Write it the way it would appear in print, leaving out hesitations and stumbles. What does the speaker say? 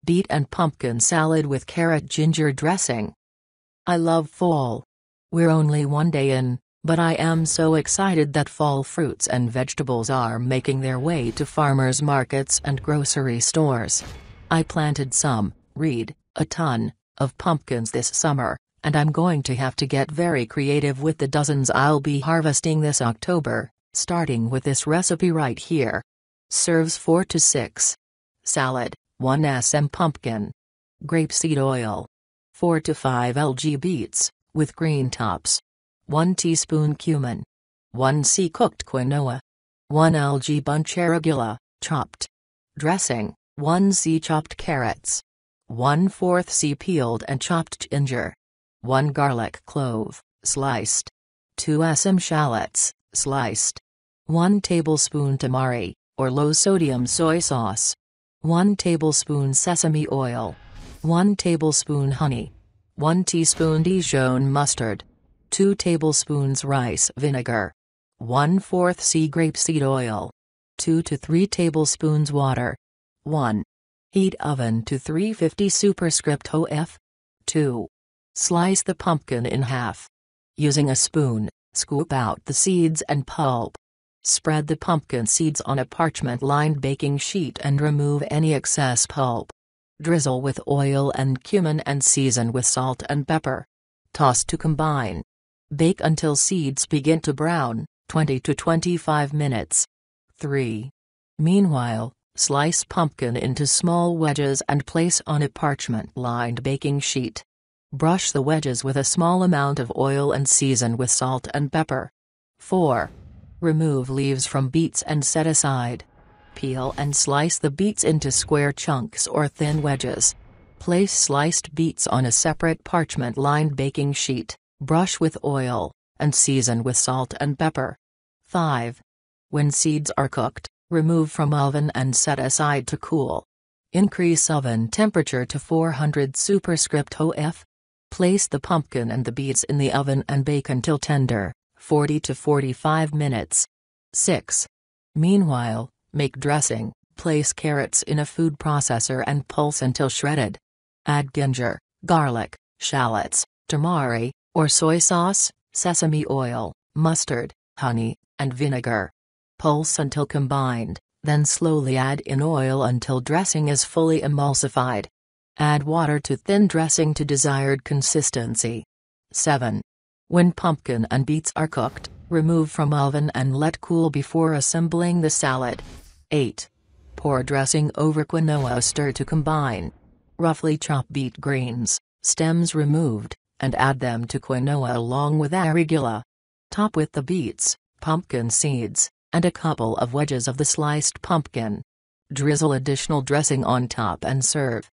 Beet and pumpkin salad with carrot ginger dressing. I love fall. We're only one day in, but I am so excited that fall fruits and vegetables are making their way to farmers' markets and grocery stores. I planted a ton, of pumpkins this summer, and I'm going to have to get very creative with the dozens I'll be harvesting this October, starting with this recipe right here. Serves 4 to 6. Salad, 1 sm pumpkin. Grapeseed oil. 4 to 5 lg beets, with green tops. 1 teaspoon cumin. 1 c cooked quinoa. 1 lg bunch arugula, chopped. Dressing, 1 c chopped carrots. 1/4 c peeled and chopped ginger. 1 garlic clove, sliced. 2 sm shallots, sliced. 1 tablespoon tamari, or low-sodium soy sauce. 1 tablespoon sesame oil. 1 tablespoon honey. 1 teaspoon Dijon mustard. 2 tablespoons rice vinegar. 1/4 c grapeseed oil. 2 to 3 tablespoons water. 1. Heat oven to 350 superscript OF. 2. Slice the pumpkin in half. Using a spoon, scoop out the seeds and pulp. Spread the pumpkin seeds on a parchment-lined baking sheet and remove any excess pulp. Drizzle with oil and cumin and season with salt and pepper. Toss to combine. Bake until seeds begin to brown, 20 to 25 minutes. 3. Meanwhile, slice pumpkin into small wedges and place on a parchment-lined baking sheet. Brush the wedges with a small amount of oil and season with salt and pepper. 4. Remove leaves from beets and set aside. Peel and slice the beets into square chunks or thin wedges. Place sliced beets on a separate parchment-lined baking sheet, brush with oil, and season with salt and pepper. 5. When seeds are cooked, remove from oven and set aside to cool. Increase oven temperature to 400 superscript OF. Place the pumpkin and the beets in the oven and bake until tender, 40 to 45 minutes. 6. Meanwhile, make dressing. Place carrots in a food processor and pulse until shredded. Add ginger, garlic, shallots, tamari, or soy sauce, sesame oil, mustard, honey, and vinegar. Pulse until combined, then slowly add in oil until dressing is fully emulsified. Add water to thin dressing to desired consistency. 7. When pumpkin and beets are cooked, remove from oven and let cool before assembling the salad. 8. Pour dressing over quinoa, stir to combine. Roughly chop beet greens, stems removed, and add them to quinoa along with arugula. Top with the beets, pumpkin seeds, and a couple of wedges of the sliced pumpkin. Drizzle additional dressing on top and serve.